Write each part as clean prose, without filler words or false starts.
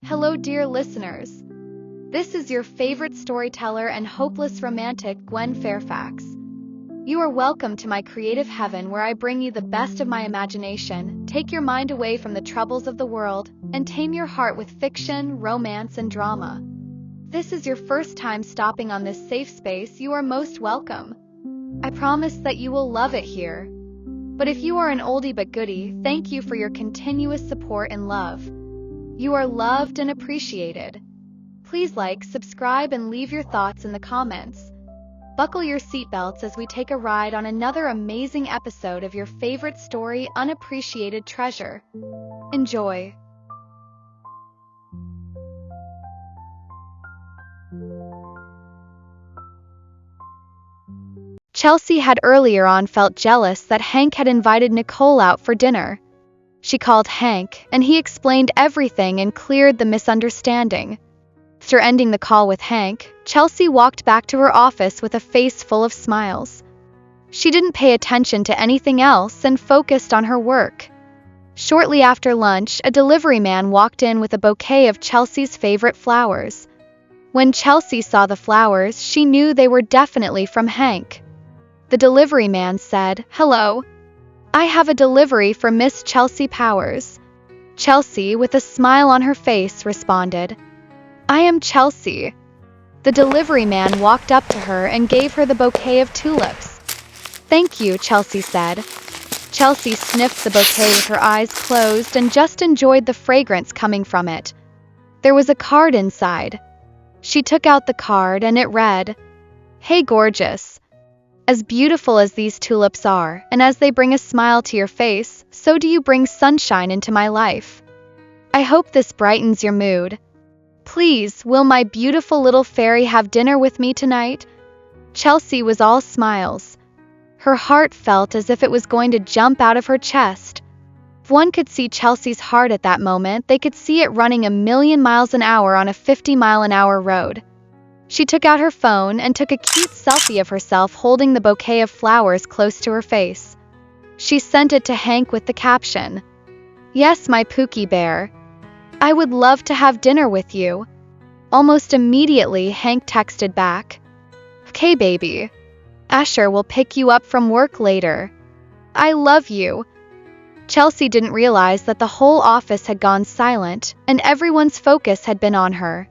Hello, dear listeners. This is your favorite storyteller and hopeless romantic, Gwen Fairfax. You are welcome to my creative heaven where I bring you the best of my imagination, take your mind away from the troubles of the world, and tame your heart with fiction, romance, and drama. This is your first time stopping on this safe space, you are most welcome. I promise that you will love it here. But if you are an oldie but goodie, thank you for your continuous support and love. You are loved and appreciated. Please like, subscribe, and leave your thoughts in the comments. Buckle your seatbelts as we take a ride on another amazing episode of your favorite story, Unappreciated Treasure. Enjoy. Chelsy had earlier on felt jealous that Hank had invited Nicole out for dinner. She called Hank, and he explained everything and cleared the misunderstanding. After ending the call with Hank, Chelsy walked back to her office with a face full of smiles. She didn't pay attention to anything else and focused on her work. Shortly after lunch, a delivery man walked in with a bouquet of Chelsy's favorite flowers. When Chelsy saw the flowers, she knew they were definitely from Hank. The delivery man said, "Hello. I have a delivery for Miss Chelsy Powers." Chelsy, with a smile on her face, responded, "I am Chelsy." The delivery man walked up to her and gave her the bouquet of tulips. "Thank you," Chelsy said. Chelsy sniffed the bouquet with her eyes closed and just enjoyed the fragrance coming from it. There was a card inside. She took out the card and it read, "Hey gorgeous. As beautiful as these tulips are, and as they bring a smile to your face, so do you bring sunshine into my life. I hope this brightens your mood. Please, will my beautiful little fairy have dinner with me tonight?" Chelsy was all smiles. Her heart felt as if it was going to jump out of her chest. If one could see Chelsy's heart at that moment, they could see it running 1,000,000 miles an hour on a 50-mile-an-hour road. She took out her phone and took a cute selfie of herself holding the bouquet of flowers close to her face. She sent it to Hank with the caption, "Yes, my Pookie Bear. I would love to have dinner with you." Almost immediately, Hank texted back, "Okay, baby. Asher will pick you up from work later. I love you." Chelsy didn't realize that the whole office had gone silent and everyone's focus had been on her.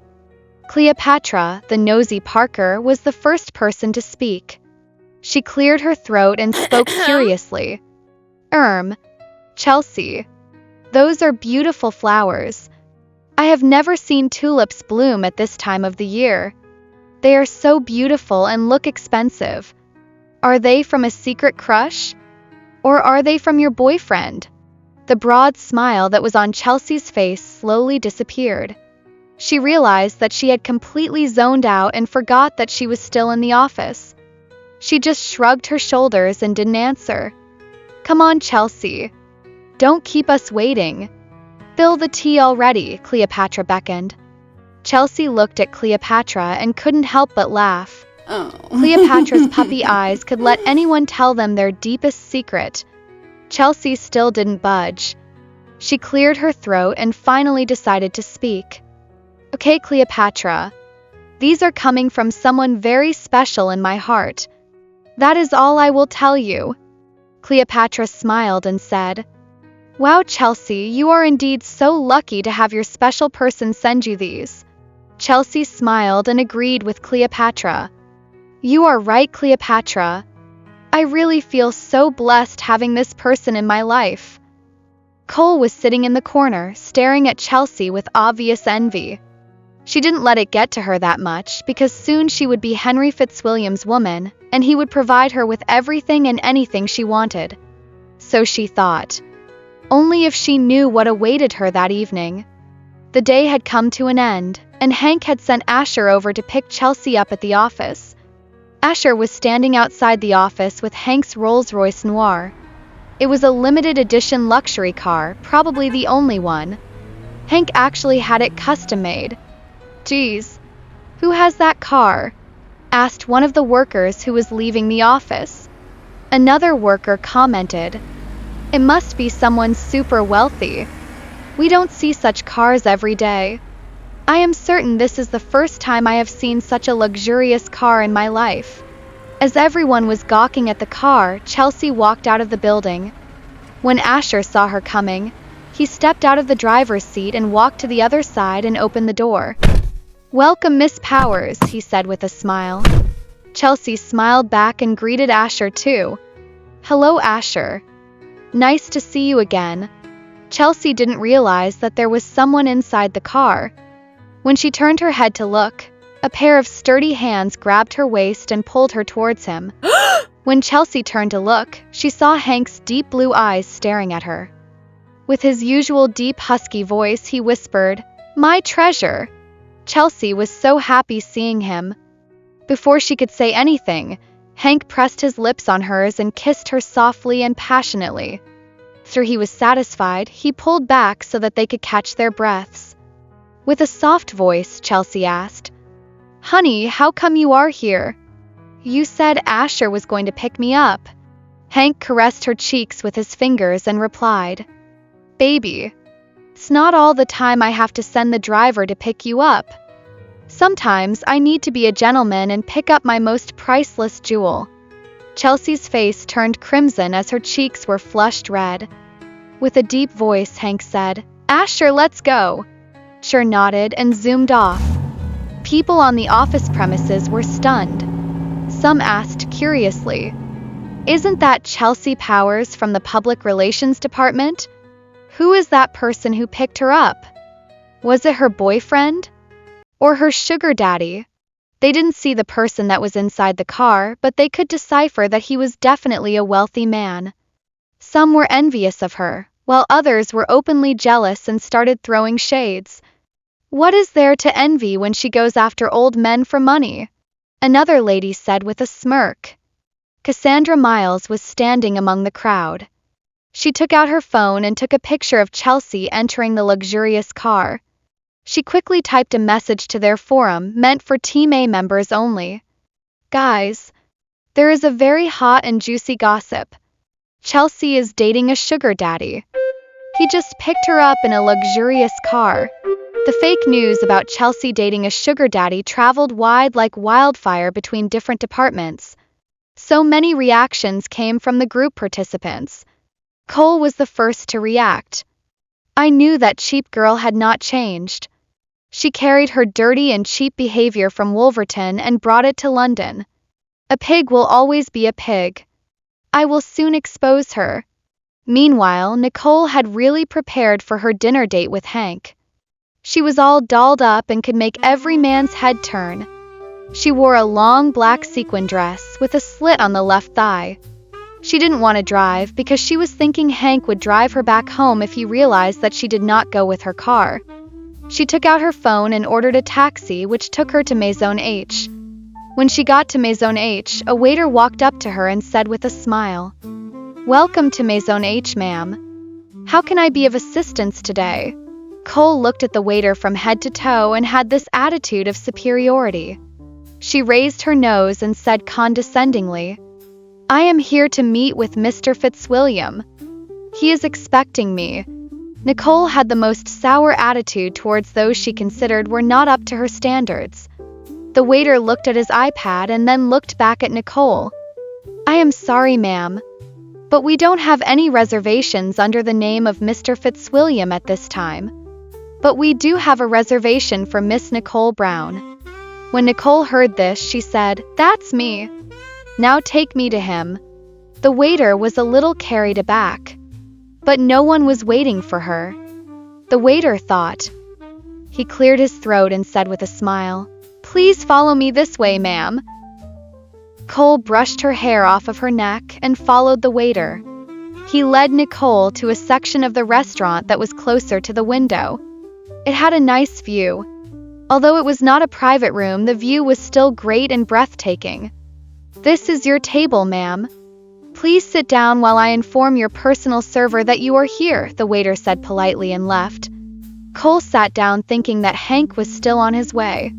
Cleopatra, the nosy Parker, was the first person to speak. She cleared her throat and spoke curiously. Chelsy, those are beautiful flowers. I have never seen tulips bloom at this time of the year. They are so beautiful and look expensive. Are they from a secret crush? Or are they from your boyfriend?" The broad smile that was on Chelsy's face slowly disappeared. She realized that she had completely zoned out and forgot that she was still in the office. She just shrugged her shoulders and didn't answer. "Come on, Chelsy. Don't keep us waiting. Fill the tea already," Cleopatra beckoned. Chelsy looked at Cleopatra and couldn't help but laugh. Oh. Cleopatra's puppy eyes could let anyone tell them their deepest secret. Chelsy still didn't budge. She cleared her throat and finally decided to speak. "Okay, Cleopatra. These are coming from someone very special in my heart. That is all I will tell you." Cleopatra smiled and said, "Wow, Chelsy, you are indeed so lucky to have your special person send you these." Chelsy smiled and agreed with Cleopatra. "You are right, Cleopatra. I really feel so blessed having this person in my life." Nicole was sitting in the corner, staring at Chelsy with obvious envy. She didn't let it get to her that much, because soon she would be Henry Fitzwilliam's woman, and he would provide her with everything and anything she wanted. So she thought. Only if she knew what awaited her that evening. The day had come to an end, and Hank had sent Asher over to pick Chelsy up at the office. Asher was standing outside the office with Hank's Rolls-Royce Noir. It was a limited edition luxury car, probably the only one. Hank actually had it custom-made. "Geez, who has that car?" asked one of the workers who was leaving the office. Another worker commented, "It must be someone super wealthy. We don't see such cars every day." I am certain this is the first time I have seen such a luxurious car in my life." As everyone was gawking at the car, Chelsy walked out of the building. When Asher saw her coming, he stepped out of the driver's seat and walked to the other side and opened the door. "Welcome, Miss Powers," he said with a smile. Chelsy smiled back and greeted Asher too. "Hello, Asher. Nice to see you again." Chelsy didn't realize that there was someone inside the car. When she turned her head to look, a pair of sturdy hands grabbed her waist and pulled her towards him. When Chelsy turned to look, she saw Hank's deep blue eyes staring at her. With his usual deep husky voice, he whispered, "My treasure." Chelsy was so happy seeing him. Before she could say anything, Hank pressed his lips on hers and kissed her softly and passionately. After he was satisfied, he pulled back so that they could catch their breaths. With a soft voice, Chelsy asked, "Honey, how come you are here?" "You said Asher was going to pick me up." Hank caressed her cheeks with his fingers and replied, "Baby, it's not all the time I have to send the driver to pick you up. Sometimes I need to be a gentleman and pick up my most priceless jewel." Chelsy's face turned crimson as her cheeks were flushed red. With a deep voice, Hank said, "Asher, let's go." Asher nodded and zoomed off. People on the office premises were stunned. Some asked curiously, "Isn't that Chelsy Powers from the Public Relations Department? Who is that person who picked her up? Was it her boyfriend? Or her sugar daddy?" They didn't see the person that was inside the car, but they could decipher that he was definitely a wealthy man. Some were envious of her, while others were openly jealous and started throwing shades. "What is there to envy when she goes after old men for money?" another lady said with a smirk. Cassandra Miles was standing among the crowd. She took out her phone and took a picture of Chelsy entering the luxurious car. She quickly typed a message to their forum meant for Team A members only. "Guys, there is a very hot and juicy gossip. Chelsy is dating a sugar daddy. He just picked her up in a luxurious car." The fake news about Chelsy dating a sugar daddy traveled wide like wildfire between different departments. So many reactions came from the group participants. Nicole was the first to react. "I knew that cheap girl had not changed. She carried her dirty and cheap behavior from Wolverton and brought it to London. A pig will always be a pig. I will soon expose her." Meanwhile, Nicole had really prepared for her dinner date with Hank. She was all dolled up and could make every man's head turn. She wore a long black sequin dress with a slit on the left thigh. She didn't want to drive because she was thinking Hank would drive her back home if he realized that she did not go with her car. She took out her phone and ordered a taxi, which took her to Maison H. When she got to Maison H, a waiter walked up to her and said with a smile, "Welcome to Maison H, ma'am. How can I be of assistance today?" Cole looked at the waiter from head to toe and had this attitude of superiority. She raised her nose and said condescendingly, "I am here to meet with Mr. Fitzwilliam. He is expecting me." Nicole had the most sour attitude towards those she considered were not up to her standards. The waiter looked at his iPad and then looked back at Nicole. "I am sorry, ma'am, but we don't have any reservations under the name of Mr. Fitzwilliam at this time. But we do have a reservation for Miss Nicole Brown." When Nicole heard this, she said, "That's me. Now take me to him." The waiter was a little carried aback. But no one was waiting for her. The waiter thought. He cleared his throat and said with a smile, "Please follow me this way, ma'am." Cole brushed her hair off of her neck and followed the waiter. He led Nicole to a section of the restaurant that was closer to the window. It had a nice view. Although it was not a private room, the view was still great and breathtaking. "This is your table, ma'am. Please sit down while I inform your personal server that you are here," the waiter said politely and left. Cole sat down thinking that Hank was still on his way.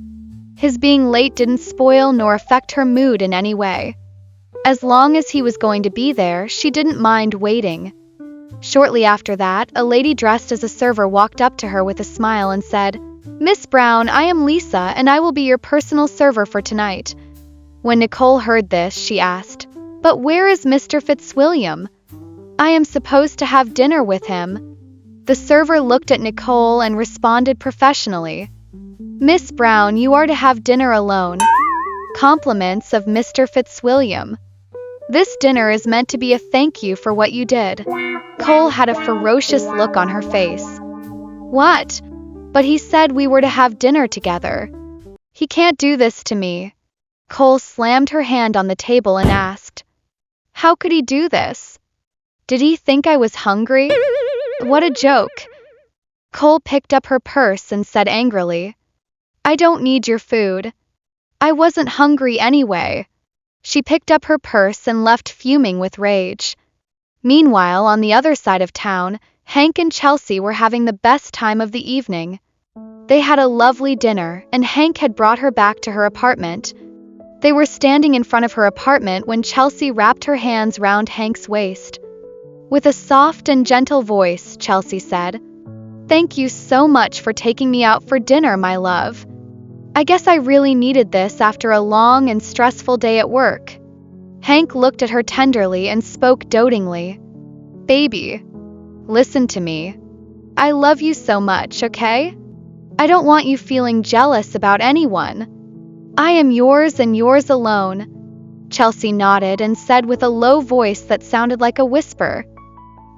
His being late didn't spoil nor affect her mood in any way. As long as he was going to be there, she didn't mind waiting. Shortly after that, a lady dressed as a server walked up to her with a smile and said, "Miss Brown, I am Lisa, and I will be your personal server for tonight." When Nicole heard this, she asked, "But where is Mr. Fitzwilliam? I am supposed to have dinner with him." The server looked at Nicole and responded professionally, "Miss Brown, you are to have dinner alone. Compliments of Mr. Fitzwilliam. This dinner is meant to be a thank you for what you did." Cole had a ferocious look on her face. "What? But he said we were to have dinner together. He can't do this to me." Cole slammed her hand on the table and asked, "How could he do this? Did he think I was hungry? What a joke." Cole picked up her purse and said angrily, "I don't need your food. I wasn't hungry anyway." She picked up her purse and left fuming with rage. Meanwhile, on the other side of town, Hank and Chelsy were having the best time of the evening. They had a lovely dinner, and Hank had brought her back to her apartment. They were standing in front of her apartment when Chelsy wrapped her hands round Hank's waist. With a soft and gentle voice, Chelsy said, "Thank you so much for taking me out for dinner, my love. I guess I really needed this after a long and stressful day at work." Hank looked at her tenderly and spoke dotingly, "Baby, listen to me. I love you so much, okay? I don't want you feeling jealous about anyone. I am yours and yours alone." Chelsy nodded and said with a low voice that sounded like a whisper,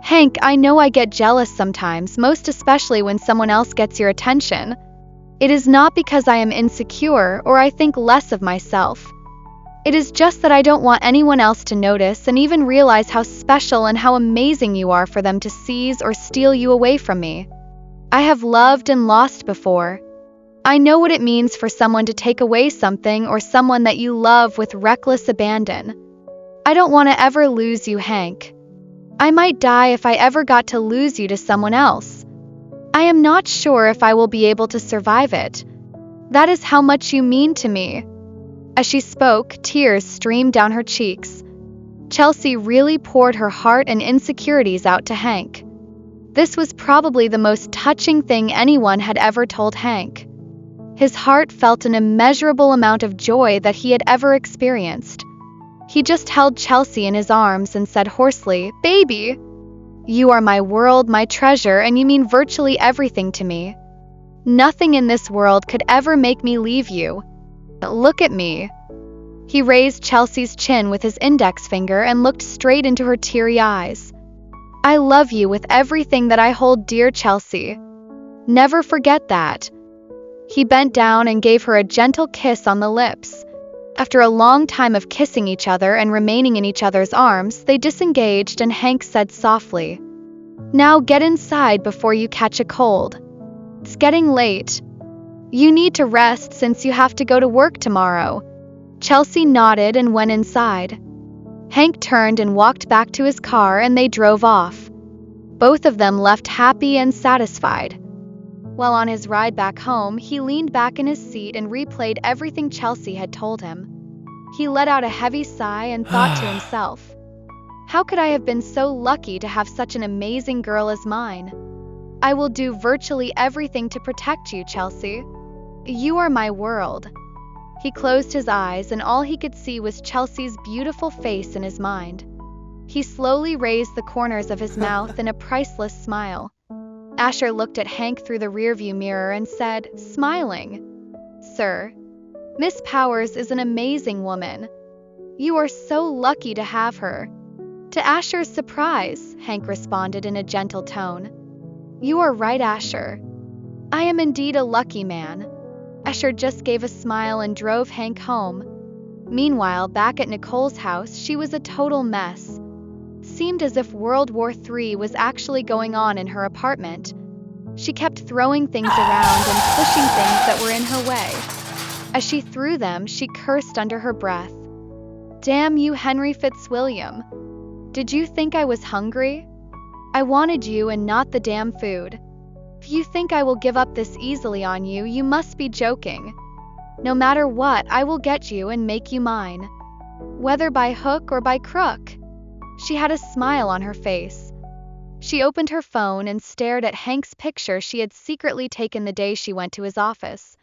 "Hank, I know I get jealous sometimes, most especially when someone else gets your attention. It is not because I am insecure or I think less of myself. It is just that I don't want anyone else to notice and even realize how special and how amazing you are for them to seize or steal you away from me. I have loved and lost before. I know what it means for someone to take away something or someone that you love with reckless abandon. I don't want to ever lose you, Hank. I might die if I ever got to lose you to someone else. I am not sure if I will be able to survive it. That is how much you mean to me." As she spoke, tears streamed down her cheeks. Chelsy really poured her heart and insecurities out to Hank. This was probably the most touching thing anyone had ever told Hank. His heart felt an immeasurable amount of joy that he had ever experienced. He just held Chelsy in his arms and said hoarsely, "Baby, you are my world, my treasure, and you mean virtually everything to me. Nothing in this world could ever make me leave you. Look at me." He raised Chelsy's chin with his index finger and looked straight into her teary eyes. "I love you with everything that I hold dear, Chelsy. Never forget that." He bent down and gave her a gentle kiss on the lips. After a long time of kissing each other and remaining in each other's arms, they disengaged and Hank said softly, "Now get inside before you catch a cold. It's getting late. You need to rest since you have to go to work tomorrow." Chelsy nodded and went inside. Hank turned and walked back to his car and they drove off. Both of them left happy and satisfied. While on his ride back home, he leaned back in his seat and replayed everything Chelsy had told him. He let out a heavy sigh and thought to himself, "How could I have been so lucky to have such an amazing girl as mine? I will do virtually everything to protect you, Chelsy. You are my world." He closed his eyes and all he could see was Chelsy's beautiful face in his mind. He slowly raised the corners of his mouth in a priceless smile. Asher looked at Hank through the rearview mirror and said, smiling, "Sir, Miss Powers is an amazing woman. You are so lucky to have her." To Asher's surprise, Hank responded in a gentle tone, "You are right, Asher. I am indeed a lucky man." Asher just gave a smile and drove Hank home. Meanwhile, back at Nicole's house, she was a total mess. Seemed as if World War III was actually going on in her apartment. She kept throwing things around and pushing things that were in her way. As she threw them, she cursed under her breath. "Damn you, Henry Fitzwilliam. Did you think I was hungry? I wanted you and not the damn food. If you think I will give up this easily on you, you must be joking. No matter what, I will get you and make you mine. Whether by hook or by crook." She had a smile on her face. She opened her phone and stared at Hank's picture she had secretly taken the day she went to his office.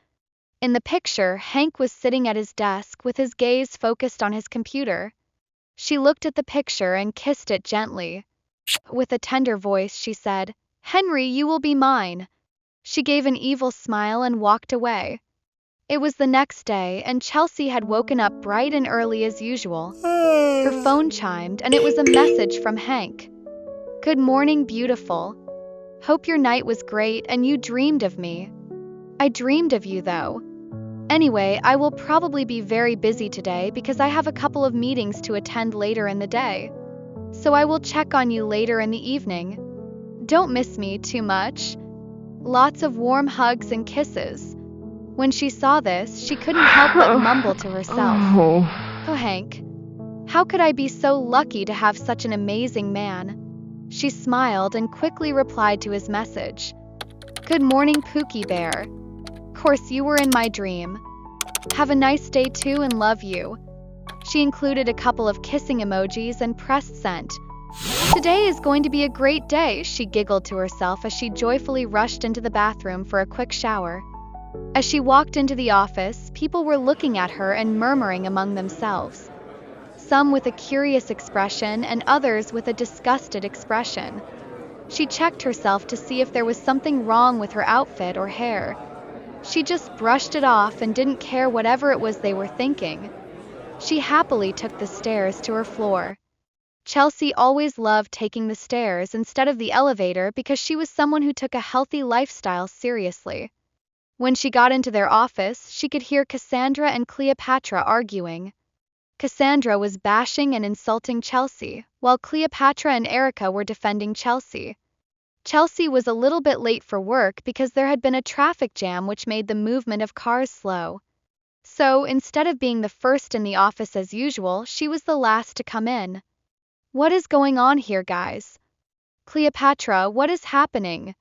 In the picture, Hank was sitting at his desk with his gaze focused on his computer. She looked at the picture and kissed it gently. With a tender voice, she said, "Henry, you will be mine." She gave an evil smile and walked away. It was the next day, and Chelsy had woken up bright and early as usual. Her phone chimed, and it was a message from Hank. "Good morning, beautiful. Hope your night was great and you dreamed of me. I dreamed of you, though. Anyway, I will probably be very busy today because I have a couple of meetings to attend later in the day. So I will check on you later in the evening. Don't miss me too much. Lots of warm hugs and kisses." When she saw this, she couldn't help but mumble to herself, "Oh, Hank, how could I be so lucky to have such an amazing man?" She smiled and quickly replied to his message. "Good morning, Pookie Bear. Course you were in my dream. Have a nice day too and love you." She included a couple of kissing emojis and pressed send. "Today is going to be a great day," she giggled to herself as she joyfully rushed into the bathroom for a quick shower. As she walked into the office, people were looking at her and murmuring among themselves. Some with a curious expression and others with a disgusted expression. She checked herself to see if there was something wrong with her outfit or hair. She just brushed it off and didn't care whatever it was they were thinking. She happily took the stairs to her floor. Chelsy always loved taking the stairs instead of the elevator because she was someone who took a healthy lifestyle seriously. When she got into their office, she could hear Cassandra and Cleopatra arguing. Cassandra was bashing and insulting Chelsy, while Cleopatra and Erica were defending Chelsy. Chelsy was a little bit late for work because there had been a traffic jam which made the movement of cars slow. So, instead of being the first in the office as usual, she was the last to come in. "What is going on here, guys? Cleopatra, what is happening?"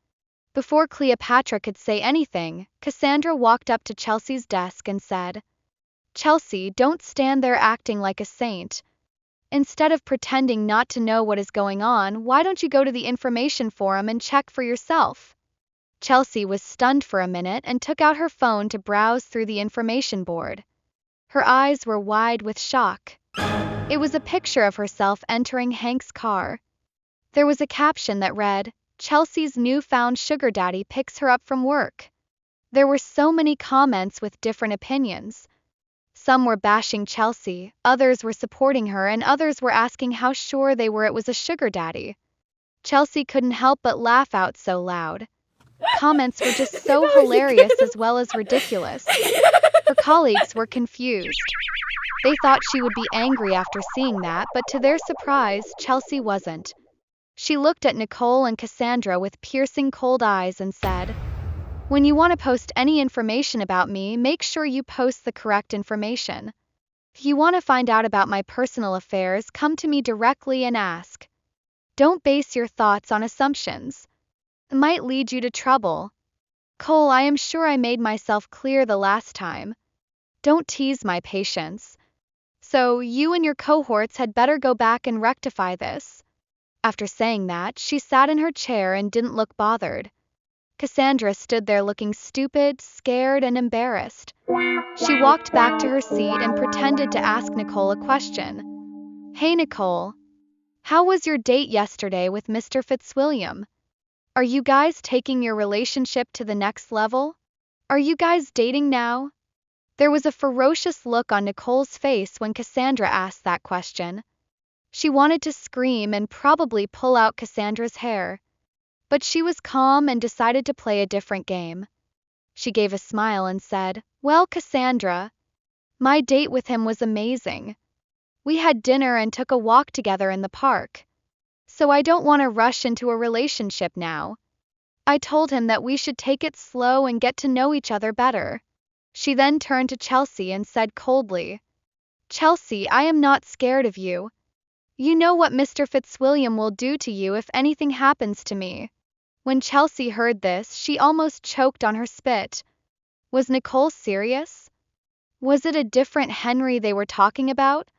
Before Cleopatra could say anything, Cassandra walked up to Chelsy's desk and said, "Chelsy, don't stand there acting like a saint. Instead of pretending not to know what is going on, why don't you go to the information forum and check for yourself?" Chelsy was stunned for a minute and took out her phone to browse through the information board. Her eyes were wide with shock. It was a picture of herself entering Hank's car. There was a caption that read, "Chelsy's newfound sugar daddy picks her up from work." There were so many comments with different opinions. Some were bashing Chelsy, others were supporting her, and others were asking how sure they were it was a sugar daddy. Chelsy couldn't help but laugh out so loud. Comments were just so hilarious as well as ridiculous. Her colleagues were confused. They thought she would be angry after seeing that, but to their surprise, Chelsy wasn't. She looked at Nicole and Cassandra with piercing cold eyes and said, "When you want to post any information about me, make sure you post the correct information. If you want to find out about my personal affairs, come to me directly and ask. Don't base your thoughts on assumptions. It might lead you to trouble. Cole, I am sure I made myself clear the last time. Don't tease my patience. So you and your cohorts had better go back and rectify this." After saying that, she sat in her chair and didn't look bothered. Cassandra stood there looking stupid, scared, and embarrassed. She walked back to her seat and pretended to ask Nicole a question. "Hey Nicole, how was your date yesterday with Mr. Fitzwilliam? Are you guys taking your relationship to the next level? Are you guys dating now?" There was a ferocious look on Nicole's face when Cassandra asked that question. She wanted to scream and probably pull out Cassandra's hair. But she was calm and decided to play a different game. She gave a smile and said, "Well, Cassandra, my date with him was amazing. We had dinner and took a walk together in the park. So I don't want to rush into a relationship now. I told him that we should take it slow and get to know each other better." She then turned to Chelsy and said coldly, "Chelsy, I am not scared of you. You know what Mr. Fitzwilliam will do to you if anything happens to me." When Chelsy heard this, she almost choked on her spit. Was Nicole serious? Was it a different Henry they were talking about?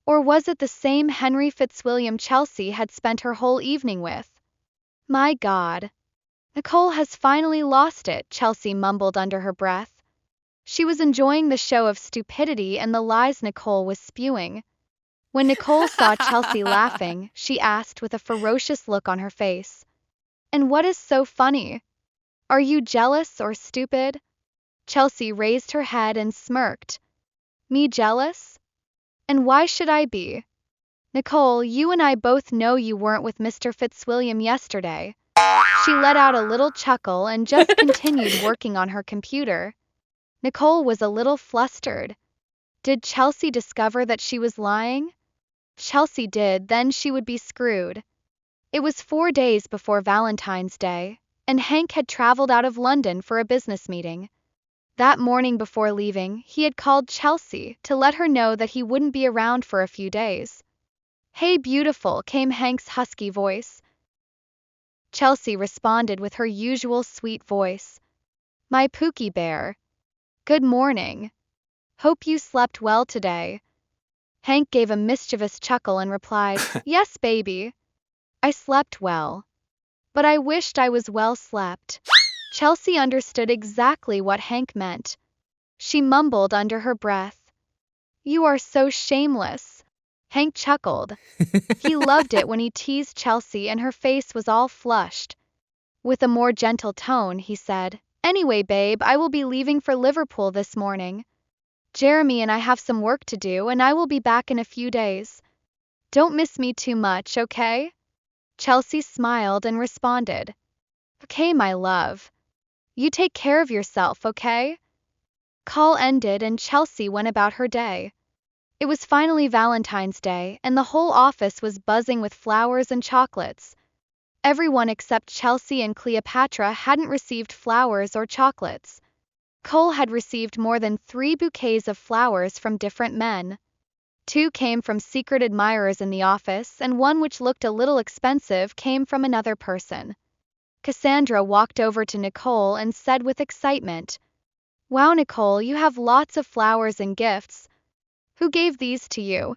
Or was it the same Henry Fitzwilliam Chelsy had spent her whole evening with? My God. Nicole has finally lost it, Chelsy mumbled under her breath. She was enjoying the show of stupidity and the lies Nicole was spewing. When Nicole saw Chelsy laughing, she asked with a ferocious look on her face. And what is so funny? Are you jealous or stupid? Chelsy raised her head and smirked. Me jealous? And why should I be? Nicole, you and I both know you weren't with Mr. Fitzwilliam yesterday. She let out a little chuckle and just continued working on her computer. Nicole was a little flustered. Did Chelsy discover that she was lying? Chelsy did, then she would be screwed. It was 4 days before Valentine's Day, and Hank had traveled out of London for a business meeting. That morning before leaving, he had called Chelsy to let her know that he wouldn't be around for a few days. Hey beautiful, came Hank's husky voice. Chelsy responded with her usual sweet voice. My Pookie Bear. Good morning. Hope you slept well today. Hank gave a mischievous chuckle and replied, Yes, baby. I slept well. But I wished I was well slept. Chelsy understood exactly what Hank meant. She mumbled under her breath. You are so shameless. Hank chuckled. He loved it when he teased Chelsy and her face was all flushed. With a more gentle tone, he said, Anyway, babe, I will be leaving for Liverpool this morning. Jeremy and I have some work to do and I will be back in a few days. Don't miss me too much, okay? Chelsy smiled and responded. Okay, my love. You take care of yourself, okay? Call ended and Chelsy went about her day. It was finally Valentine's Day and the whole office was buzzing with flowers and chocolates. Everyone except Chelsy and Cleopatra hadn't received flowers or chocolates. Cole had received more than 3 bouquets of flowers from different men. 2 came from secret admirers in the office and 1 which looked a little expensive came from another person. Cassandra walked over to Nicole and said with excitement, Wow, Nicole, you have lots of flowers and gifts. Who gave these to you?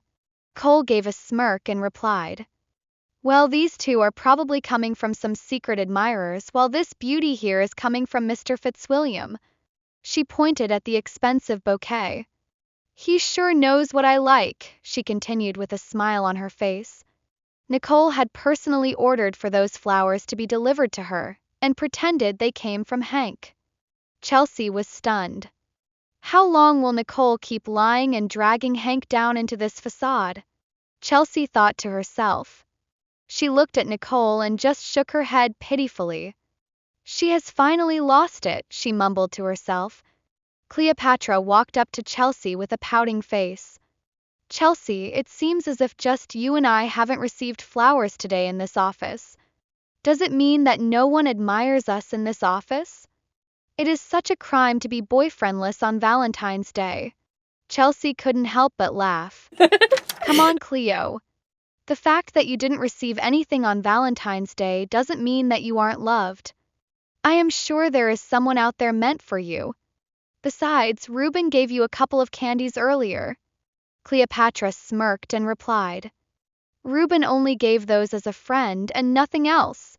Cole gave a smirk and replied, Well, these 2 are probably coming from some secret admirers while this beauty here is coming from Mr. Fitzwilliam. She pointed at the expensive bouquet. He sure knows what I like, she continued with a smile on her face. Nicole had personally ordered for those flowers to be delivered to her, and pretended they came from Hank. Chelsy was stunned. How long will Nicole keep lying and dragging Hank down into this facade? Chelsy thought to herself. She looked at Nicole and just shook her head pitifully. She has finally lost it, she mumbled to herself. Cleopatra walked up to Chelsy with a pouting face. Chelsy, it seems as if just you and I haven't received flowers today in this office. Does it mean that no one admires us in this office? It is such a crime to be boyfriendless on Valentine's Day. Chelsy couldn't help but laugh. Come on, Cleo. The fact that you didn't receive anything on Valentine's Day doesn't mean that you aren't loved. I am sure there is someone out there meant for you. Besides, Reuben gave you a couple of candies earlier. Cleopatra smirked and replied, Reuben only gave those as a friend and nothing else.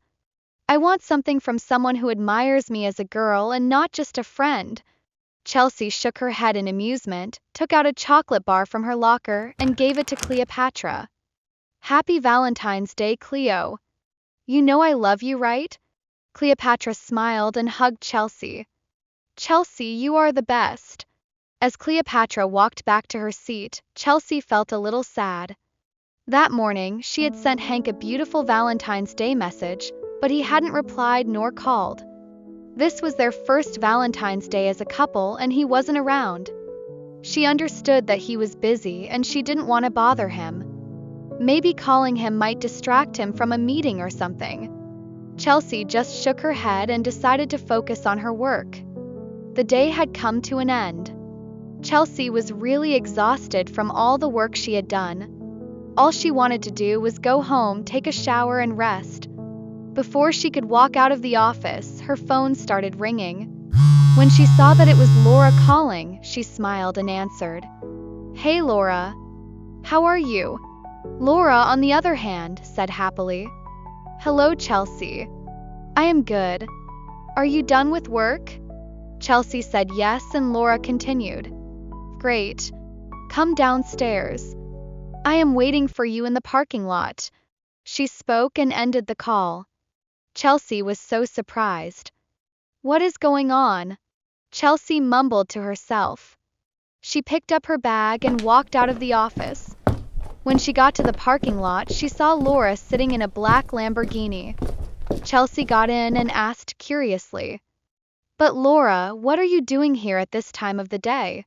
I want something from someone who admires me as a girl and not just a friend. Chelsy shook her head in amusement, took out a chocolate bar from her locker, and gave it to Cleopatra. Happy Valentine's Day, Cleo. You know I love you, right? Cleopatra smiled and hugged Chelsy. Chelsy, you are the best. As Cleopatra walked back to her seat, Chelsy felt a little sad. That morning, she had sent Hank a beautiful Valentine's Day message, but he hadn't replied nor called. This was their first Valentine's Day as a couple and he wasn't around. She understood that he was busy and she didn't want to bother him. Maybe calling him might distract him from a meeting or something. Chelsy just shook her head and decided to focus on her work. The day had come to an end. Chelsy was really exhausted from all the work she had done. All she wanted to do was go home, take a shower, and rest. Before she could walk out of the office, her phone started ringing. When she saw that it was Laura calling, she smiled and answered. Hey Laura. How are you? Laura, on the other hand, said happily. Hello Chelsy. I am good. Are you done with work? Chelsy said yes, and Laura continued. Great. Come downstairs. I am waiting for you in the parking lot. She spoke and ended the call. Chelsy was so surprised. What is going on? Chelsy mumbled to herself. She picked up her bag and walked out of the office. When she got to the parking lot, she saw Laura sitting in a black Lamborghini. Chelsy got in and asked curiously, But Laura, what are you doing here at this time of the day?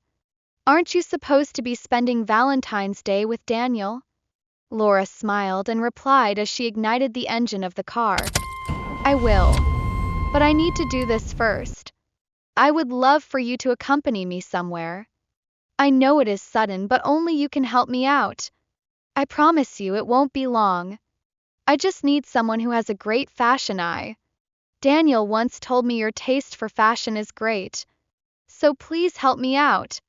Aren't you supposed to be spending Valentine's Day with Daniel? Laura smiled and replied as she ignited the engine of the car. I will. But I need to do this first. I would love for you to accompany me somewhere. I know it is sudden, but only you can help me out. I promise you it won't be long. I just need someone who has a great fashion eye. Daniel once told me your taste for fashion is great. So please help me out.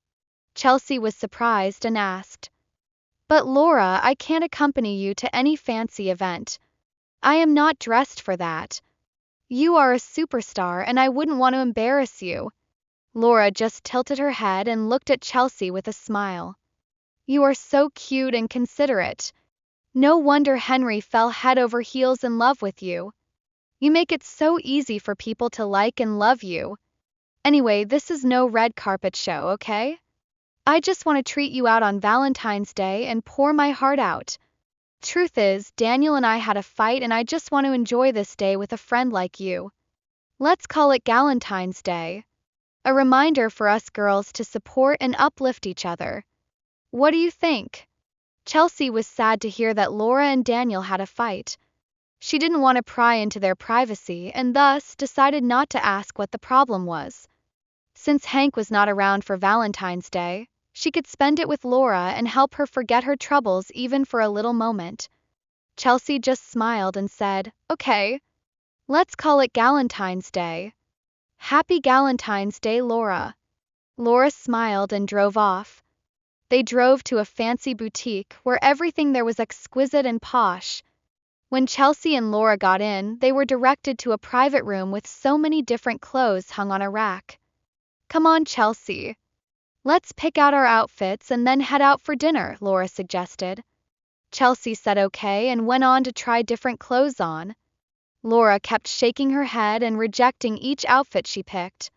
Chelsy was surprised and asked. But Laura, I can't accompany you to any fancy event. I am not dressed for that. You are a superstar and I wouldn't want to embarrass you. Laura just tilted her head and looked at Chelsy with a smile. You are so cute and considerate. No wonder Henry fell head over heels in love with you. You make it so easy for people to like and love you. Anyway, this is no red carpet show, okay? I just want to treat you out on Valentine's Day and pour my heart out. Truth is, Daniel and I had a fight and I just want to enjoy this day with a friend like you. Let's call it Galentine's Day. A reminder for us girls to support and uplift each other. What do you think? Chelsy was sad to hear that Laura and Daniel had a fight. She didn't want to pry into their privacy and thus decided not to ask what the problem was. Since Hank was not around for Valentine's Day, she could spend it with Laura and help her forget her troubles even for a little moment. Chelsy just smiled and said, Okay. Let's call it Galentine's Day. Happy Galentine's Day, Laura. Laura smiled and drove off. They drove to a fancy boutique where everything there was exquisite and posh. When Chelsy and Laura got in, they were directed to a private room with so many different clothes hung on a rack. Come on, Chelsy. Let's pick out our outfits and then head out for dinner, Laura suggested. Chelsy said okay and went on to try different clothes on. Laura kept shaking her head and rejecting each outfit she picked.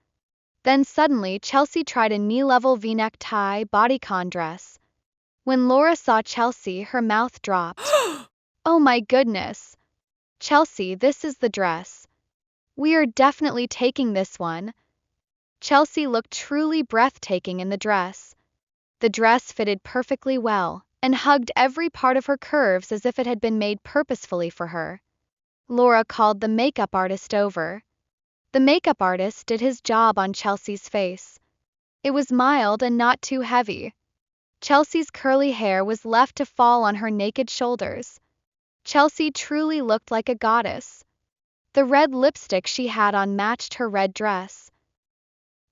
Then suddenly Chelsy tried a knee-level V-neck tie bodycon dress. When Laura saw Chelsy, her mouth dropped. Oh my goodness. Chelsy, this is the dress. We are definitely taking this one. Chelsy looked truly breathtaking in the dress. The dress fitted perfectly well and hugged every part of her curves as if it had been made purposefully for her. Laura called the makeup artist over. The makeup artist did his job on Chelsy's face. It was mild and not too heavy. Chelsy's curly hair was left to fall on her naked shoulders. Chelsy truly looked like a goddess. The red lipstick she had on matched her red dress.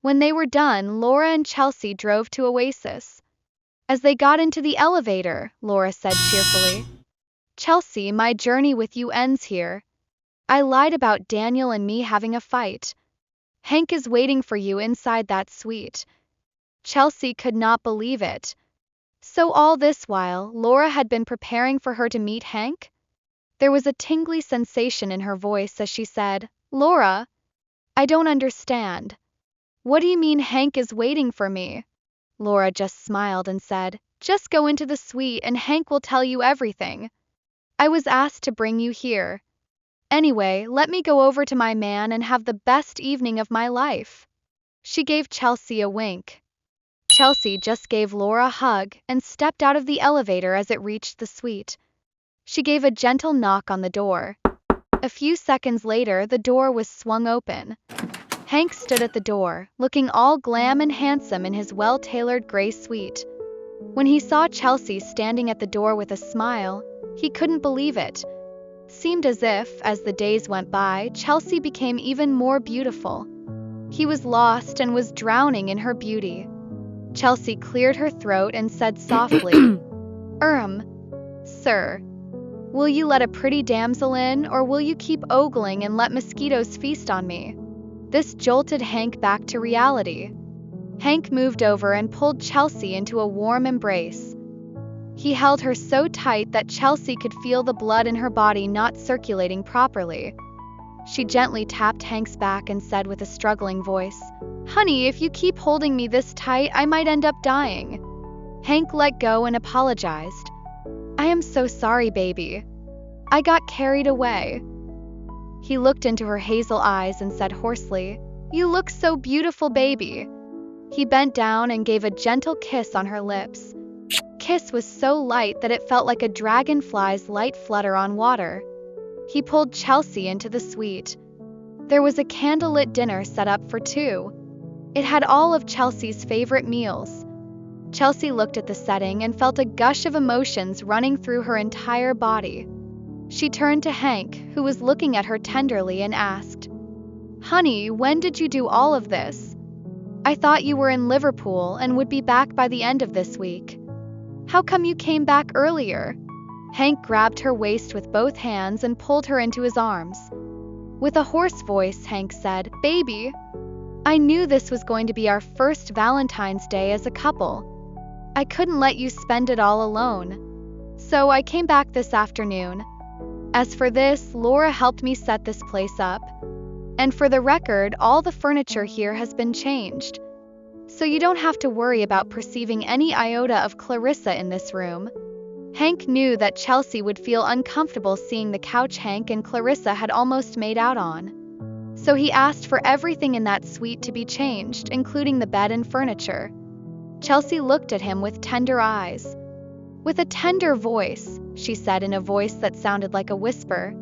When they were done, Laura and Chelsy drove to Oasis. As they got into the elevator, Laura said cheerfully, Chelsy, my journey with you ends here. I lied about Daniel and me having a fight. Hank is waiting for you inside that suite. Chelsy could not believe it. So all this while, Laura had been preparing for her to meet Hank? There was a tingly sensation in her voice as she said, Laura, I don't understand. What do you mean Hank is waiting for me? Laura just smiled and said, Just go into the suite and Hank will tell you everything. I was asked to bring you here. Anyway, let me go over to my man and have the best evening of my life. She gave Chelsy a wink. Chelsy just gave Laura a hug and stepped out of the elevator as it reached the suite. She gave a gentle knock on the door. A few seconds later, the door was swung open. Hank stood at the door, looking all glam and handsome in his well-tailored gray suite. When he saw Chelsy standing at the door with a smile, he couldn't believe it. Seemed as if, as the days went by, Chelsy became even more beautiful. He was lost and was drowning in her beauty. Chelsy cleared her throat and said softly, Sir. Will you let a pretty damsel in, or will you keep ogling and let mosquitoes feast on me? This jolted Hank back to reality. Hank moved over and pulled Chelsy into a warm embrace. He held her so tight that Chelsy could feel the blood in her body not circulating properly. She gently tapped Hank's back and said with a struggling voice, "Honey, if you keep holding me this tight, I might end up dying." Hank let go and apologized. "I am so sorry, baby. I got carried away." He looked into her hazel eyes and said hoarsely, "You look so beautiful, baby." He bent down and gave a gentle kiss on her lips. Kiss was so light that it felt like a dragonfly's light flutter on water. He pulled Chelsy into the suite. There was a candlelit dinner set up for two. It had all of Chelsy's favorite meals. Chelsy looked at the setting and felt a gush of emotions running through her entire body. She turned to Hank, who was looking at her tenderly, and asked, "Honey, when did you do all of this? I thought you were in Liverpool and would be back by the end of this week. How come you came back earlier?" Hank grabbed her waist with both hands and pulled her into his arms. With a hoarse voice, Hank said, "Baby, I knew this was going to be our first Valentine's Day as a couple. I couldn't let you spend it all alone. So I came back this afternoon. As for this, Laura helped me set this place up. And for the record, all the furniture here has been changed. So you don't have to worry about perceiving any iota of Clarissa in this room." Hank knew that Chelsy would feel uncomfortable seeing the couch Hank and Clarissa had almost made out on. So he asked for everything in that suite to be changed, including the bed and furniture. Chelsy looked at him with tender eyes. With a tender voice, she said in a voice that sounded like a whisper,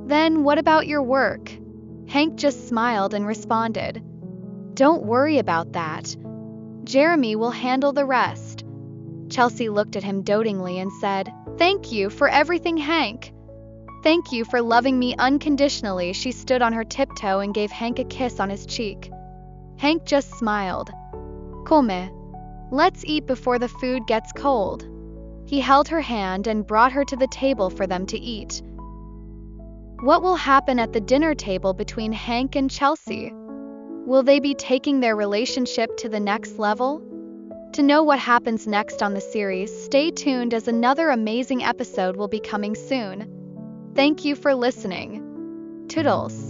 "Then what about your work?" Hank just smiled and responded, "Don't worry about that. Jeremy will handle the rest." Chelsy looked at him dotingly and said, "Thank you for everything, Hank. Thank you for loving me unconditionally." She stood on her tiptoe and gave Hank a kiss on his cheek. Hank just smiled. "Come. Let's eat before the food gets cold." He held her hand and brought her to the table for them to eat. What will happen at the dinner table between Hank and Chelsy? Will they be taking their relationship to the next level? To know what happens next on the series, stay tuned as another amazing episode will be coming soon. Thank you for listening. Toodles.